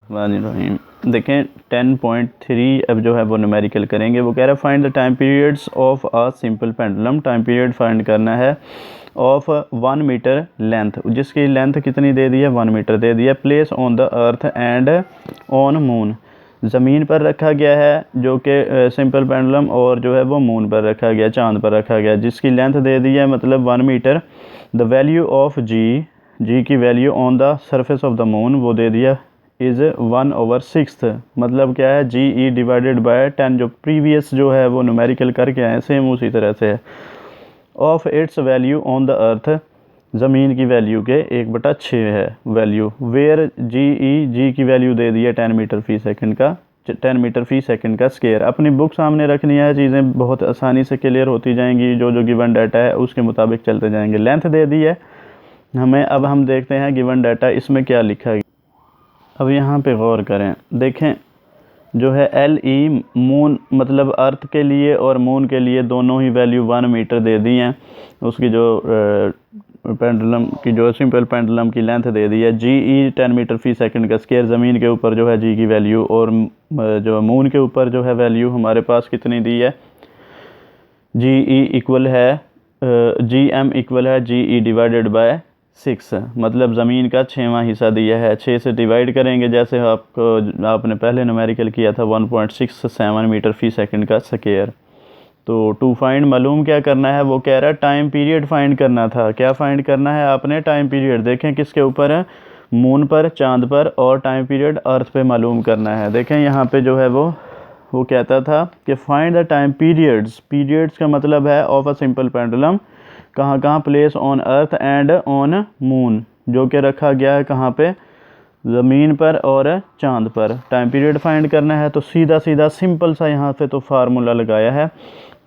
रहीम। देखें 10.3 अब जो है वो न्यूमेरिकल करेंगे। वो कह रहा है find the time periods of a simple pendulum. Time period find करना है ऑफ 1 मीटर लेंथ, जिसकी लेंथ कितनी दे दी है 1 मीटर दे दी है। Place on the earth and on moon, ज़मीन पर रखा गया है जो कि सिंपल पेंडुलम, और जो है वो मून पर रखा गया, चांद पर रखा गया, जिसकी लेंथ दे दी है मतलब 1 मीटर। द वैल्यू ऑफ जी की value on the surface of the moon वो दे दिया इज़ 1/6, मतलब क्या है जी डिवाइडेड बाय 10, जो प्रीवियस जो है वो न्यूमेरिकल करके आए सेम उसी तरह से है। Of its value on the earth, ज़मीन की वैल्यू के 1/6 है वैल्यू। वेयर जी की वैल्यू दे दी है 10 मीटर फी सेकंड का, 10 मीटर फी सेकंड का स्केयर। अपनी बुक सामने रखनी है, चीज़ें बहुत आसानी से क्लियर होती जाएंगी, जो जो गिवन डाटा है उसके मुताबिक चलते जाएंगे। लेंथ दे दी है हमें, अब हम देखते हैं गिवन डाटा इसमें क्या लिखा है। अब यहाँ पे गौर करें, देखें जो है LE मून मतलब अर्थ के लिए और मून के लिए दोनों ही वैल्यू 1 मीटर दे दी हैं। उसकी जो पेंडुलम की जो सिंपल पेंडुलम की लेंथ दे दी है GE 10 मीटर फी सेकंड का स्केयर। ज़मीन के ऊपर जो है जी की वैल्यू, और जो मून के ऊपर जो है वैल्यू हमारे पास कितनी दी है GM इक्वल है GE डिवाइडेड बाय 6, मतलब ज़मीन का 6वां हिस्सा दिया है। 6 से डिवाइड करेंगे, जैसे आपने पहले न्यूमेरिकल किया था 1.67 मीटर फी सेकंड का स्केयर। तो टू फाइंड मालूम क्या करना है, वो कह रहा है टाइम पीरियड फाइंड करना था। क्या फाइंड करना है आपने, टाइम पीरियड। देखें किसके ऊपर है, मून पर, चांद पर, और टाइम पीरियड अर्थ पे मालूम करना है। देखें यहाँ पे जो है वो कहता था कि फाइंड द टाइम पीरियड्स का मतलब है ऑफ अ सिंपल पेंडुलम, कहाँ कहाँ, place on earth and on moon, जो कि रखा गया है कहाँ पे, ज़मीन पर और चांद पर। टाइम पीरियड फाइंड करना है तो सीधा सीधा सिंपल सा यहाँ पे तो फार्मूला लगाया है,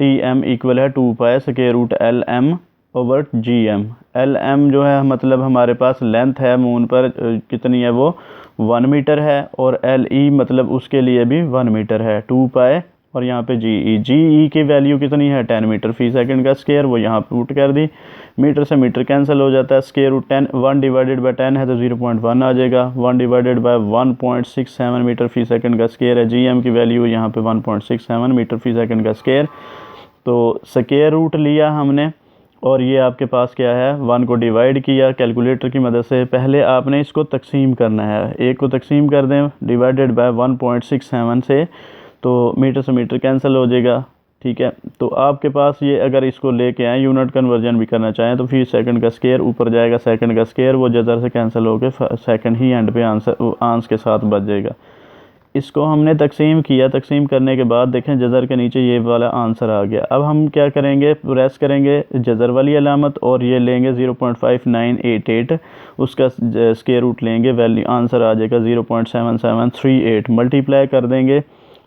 TM इक्वल है 2 pi square root LM/GM। LM जो है मतलब हमारे पास लेंथ है मून पर कितनी है वो 1 मीटर है, और LE मतलब उसके लिए भी 1 मीटर है 2 पाई, और यहाँ पे GE की वैल्यू कितनी है 10 मीटर फी सेकंड का स्केयर, वो यहाँ पे पुट कर दी। मीटर से मीटर कैंसिल हो जाता है, स्केयर रूट 10 1 डिवाइडेड बाय 10 है तो 0.1 आ जाएगा। 1 divided by 1.67 metre per second का स्केयर है। GM की वैल्यू यहाँ पे 1.67 मीटर फी सेकंड का स्केयर। तो स्केयर रूट लिया हमने, और ये आपके पास क्या है 1 को डिवाइड किया कैलकुलेटर की मदद से। पहले आपने इसको तकसीम करना है, एक को तकसीम कर दें डिवाइडेड बाय 1.67 से, तो मीटर से मीटर कैंसिल हो जाएगा, ठीक है। तो आपके पास ये अगर इसको लेके आए यूनिट कन्वर्जन भी करना चाहें तो फिर सेकंड का स्केयर ऊपर जाएगा, सेकंड का स्केयर वो जज़र से कैंसिल होकर सेकंड ही एंड पे आंस के साथ बच जाएगा। इसको हमने तकसीम किया, तकसीम करने के बाद देखें जज़र के नीचे ये वाला आंसर आ गया। अब हम क्या करेंगे, प्रेस करेंगे जज़र वाली अलामत, और ये लेंगे 0.5988, उसका स्केयर रूट लेंगे, वैल्यू आंसर आ जाएगा 0.7738। मल्टीप्लाई कर देंगे,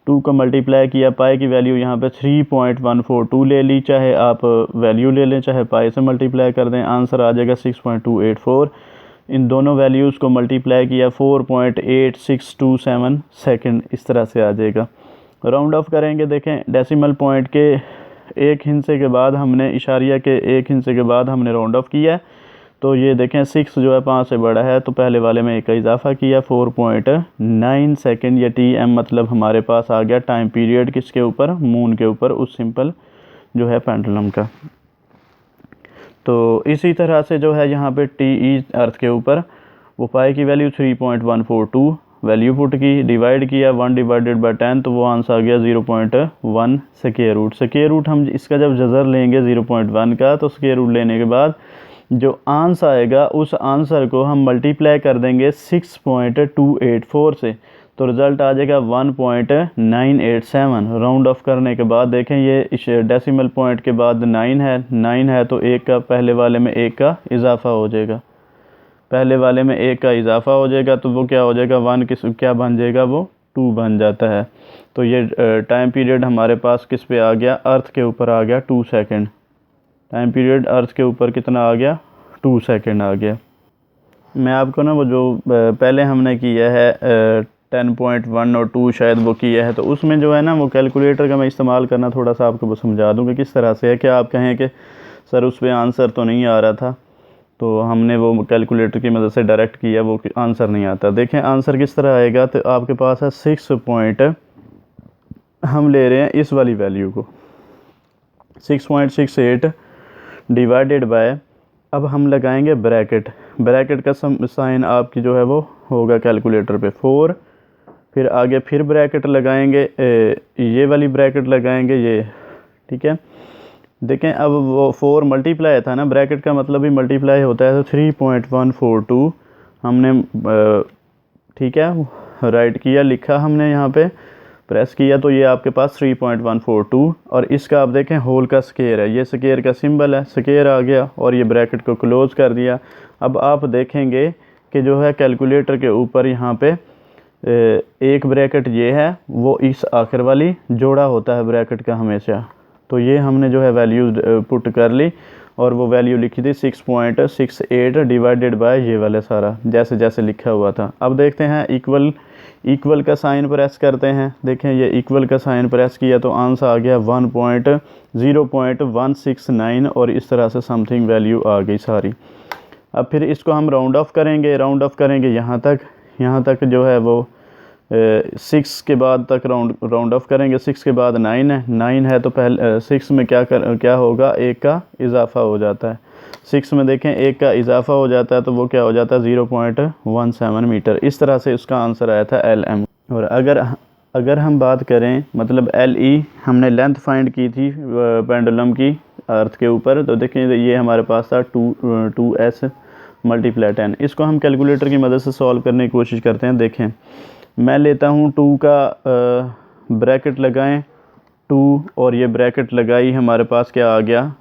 2 को मल्टीप्लाई किया, पाई की वैल्यू यहाँ पे 3.142 ले ली, चाहे आप वैल्यू ले लें चाहे पाई से मल्टीप्लाई कर दें, आंसर आ जाएगा 6.284। इन दोनों वैल्यूज़ को मल्टीप्लाई किया 4.8627 सेकंड, इस तरह से आ जाएगा। राउंड ऑफ करेंगे, देखें डेसिमल पॉइंट के एक हिस्से के बाद हमने, इशारिया के एक हिस्से के बाद हमने राउंड ऑफ किया, तो ये देखें 6 जो है 5 से बड़ा है, तो पहले वाले में एक का इजाफा किया 4.9 सेकंड। या TM मतलब हमारे पास आ गया टाइम पीरियड किसके ऊपर, मून के ऊपर, उस सिंपल जो है पेंडुलम का। तो इसी तरह से जो है यहाँ पे TE अर्थ के ऊपर, वो पाई की वैल्यू 3.142 वैल्यू पुट की, डिवाइड किया 1 डिवाइडेड बाय 10, तो वो आंसर आ गया 0.1 स्क्वायर रूट। स्क्वायर रूट हम इसका जब जज़र लेंगे 0.1 का, तो स्क्वायर रूट लेने के बाद जो आंसर आएगा उस आंसर को हम मल्टीप्लाई कर देंगे 6.284 से, तो रिज़ल्ट आ जाएगा 1.987। राउंड ऑफ करने के बाद देखें ये डेसिमल पॉइंट के बाद 9 है तो एक का पहले वाले में एक का इजाफा हो जाएगा, पहले वाले में एक का इजाफा हो जाएगा, तो वो क्या हो जाएगा 1 क्या बन जाएगा, वो 2 बन जाता है। तो ये टाइम पीरियड हमारे पास किस पे आ गया, अर्थ के ऊपर आ गया 2 सेकंड। टाइम पीरियड अर्थ के ऊपर कितना आ गया, 2 सेकंड आ गया। मैं आपको ना वो जो पहले हमने किया है 10.1 और 2 शायद वो किया है, तो उसमें जो है ना वो कैलकुलेटर का मैं इस्तेमाल करना थोड़ा सा आपको वो समझा दूँ कि किस तरह से है। क्या आप कहें कि सर उस पर आंसर तो नहीं आ रहा था, तो हमने वो कैलकुलेटर की मदद से डायरेक्ट किया, वो आंसर नहीं आता। देखें आंसर किस तरह आएगा, तो आपके पास है 6 पॉइंट, हम ले रहे हैं इस वाली वैल्यू को 6.68 डिवाइडेड बाय, अब हम लगाएंगे ब्रैकेट, ब्रैकेट का साइन आपकी जो है वो होगा कैलकुलेटर पे 4, फिर आगे फिर ब्रैकेट लगाएंगे, ये वाली ब्रैकेट लगाएंगे ये, ठीक है। देखें अब वो 4 मल्टीप्लाई था ना, ब्रैकेट का मतलब भी मल्टीप्लाई होता है, तो 3.142 हमने ठीक है राइट किया, लिखा हमने यहाँ पे प्रेस किया, तो ये आपके पास 3.142, और इसका आप देखें होल का स्केयर है, ये स्केयर का सिंबल है, स्केयर आ गया और ये ब्रैकेट को क्लोज कर दिया। अब आप देखेंगे कि जो है कैलकुलेटर के ऊपर यहाँ पे एक ब्रैकेट ये है, वो इस आखिर वाली जोड़ा होता है ब्रैकेट का हमेशा, तो ये हमने जो है वैल्यू पुट कर ली और वो वैल्यू लिखी थी 6.68 डिवाइडेड बाय ये वाले सारा जैसे जैसे लिखा हुआ था। अब देखते हैं इक्वल, इक्वल का साइन प्रेस करते हैं, देखें ये इक्वल का साइन प्रेस किया तो आंसर आ गया 0.169 और इस तरह से समथिंग वैल्यू आ गई सारी। अब फिर इसको हम राउंड ऑफ करेंगे, राउंड ऑफ करेंगे यहाँ तक जो है वो 6 के बाद तक राउंड ऑफ करेंगे, 6 के बाद 9 है तो पहले 6 में क्या होगा, एक का इजाफा हो जाता है, 6 में देखें एक का इजाफा हो जाता है तो वो क्या हो जाता है 0.17 मीटर। इस तरह से उसका आंसर आया था LM। और अगर हम बात करें मतलब LE, हमने लेंथ फाइंड की थी पेंडुलम की अर्थ के ऊपर, तो देखें ये हमारे पास था 2s मल्टीप्लाई 10। इसको हम कैलकुलेटर की मदद से सॉल्व करने की कोशिश करते हैं। देखें मैं लेता हूँ 2 का ब्रैकेट लगाएं 2 और ये ब्रैकेट लगाई, हमारे पास क्या आ गया,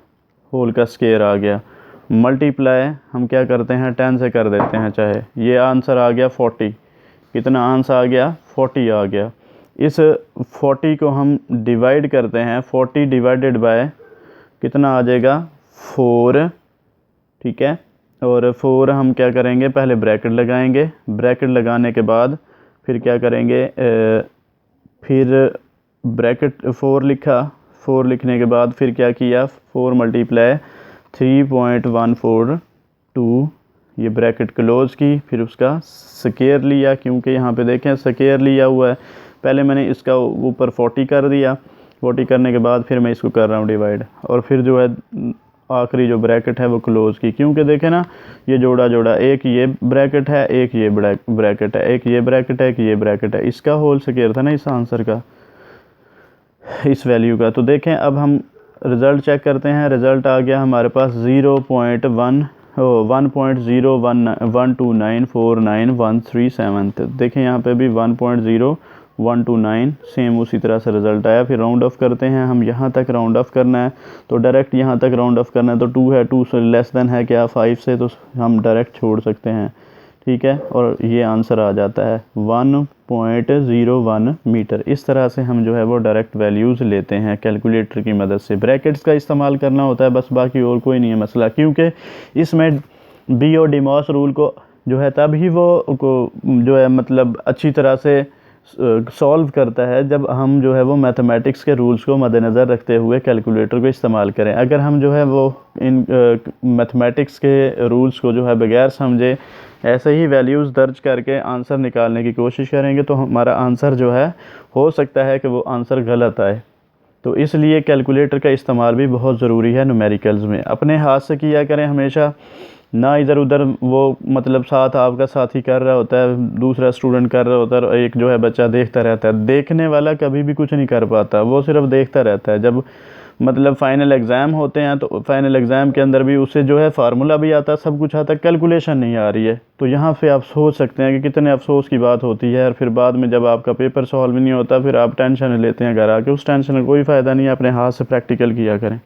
होल का स्केयर आ गया, मल्टीप्लाई हम क्या करते हैं 10 से कर देते हैं, चाहे ये आंसर आ गया 40, कितना आंसर आ गया 40 आ गया। इस 40 को हम डिवाइड करते हैं, 40 डिवाइडेड बाय कितना आ जाएगा 4, ठीक है। और 4 हम क्या करेंगे, पहले ब्रैकेट लगाएंगे, ब्रैकेट लगाने के बाद फिर क्या करेंगे, फिर ब्रैकेट 4 लिखा, 4 लिखने के बाद फिर क्या किया 4 मल्टीप्लाई 3.142, ये ब्रैकेट क्लोज की, फिर उसका स्केयर लिया, क्योंकि यहाँ पे देखें स्केयर लिया हुआ है, पहले मैंने इसका ऊपर 40 कर दिया, 40 करने के बाद फिर मैं इसको कर रहा हूँ डिवाइड, और फिर जो है आखिरी जो ब्रैकेट है वो क्लोज़ की, क्योंकि देखें ना ये जोड़ा एक ये ब्रैकेट है, एक ये ब्रैकेट है, एक ये ब्रैकेट है, एक ये ब्रैकेट है, इसका होल स्केयर था ना इस आंसर का, इस वैल्यू का। तो देखें अब हम रिज़ल्ट चेक करते हैं, रिज़ल्ट आ गया हमारे पास 1.12949137। तो देखें यहाँ पे भी 1.0129 सेम उसी तरह से रिज़ल्ट आया। फिर राउंड ऑफ करते हैं, हम यहाँ तक राउंड ऑफ करना है, तो डायरेक्ट यहाँ तक राउंड ऑफ करना है, तो 2 है, 2 से लेस देन है क्या 5 से, तो हम डायरेक्ट छोड़ सकते हैं, ठीक है। और ये आंसर आ जाता है 1.01 मीटर। इस तरह से हम जो है वो डायरेक्ट वैल्यूज़ लेते हैं कैलकुलेटर की मदद से। ब्रैकेट्स का इस्तेमाल करना होता है बस, बाकी और कोई नहीं है मसला, क्योंकि इसमें बी और डिमॉस रूल को जो है तभी वो को जो है मतलब अच्छी तरह से सॉल्व करता है जब हम जो है वो मैथमेटिक्स के रूल्स को मद्देनज़र रखते हुए कैलकुलेटर को इस्तेमाल करें। अगर हम जो है वो इन मैथमेटिक्स के रूल्स को जो है बगैर समझे ऐसे ही वैल्यूज़ दर्ज करके आंसर निकालने की कोशिश करेंगे तो हमारा आंसर जो है हो सकता है कि वो आंसर गलत आए। तो इसलिए कैलकुलेटर का इस्तेमाल भी बहुत ज़रूरी है न्यूमेरिकल्स में। अपने हाथ से किया करें हमेशा, ना इधर उधर वो मतलब साथ आपका साथी कर रहा होता है, दूसरा स्टूडेंट कर रहा होता है और एक जो है बच्चा देखता रहता है। देखने वाला कभी भी कुछ नहीं कर पाता, वो सिर्फ देखता रहता है। जब मतलब फ़ाइनल एग्ज़ाम होते हैं तो फ़ाइनल एग्ज़ाम के अंदर भी उससे जो है फार्मूला भी आता है, सब कुछ आता है, कैलकुलेशन नहीं आ रही है। तो यहाँ पे आप सोच सकते हैं कि कितने अफसोस की बात होती है। और फिर बाद में जब आपका पेपर सॉल्व नहीं होता फिर आप टेंशन लेते हैं घर आके, उस टेंशन का कोई फ़ायदा नहीं है। अपने हाथ से प्रैक्टिकल किया करें।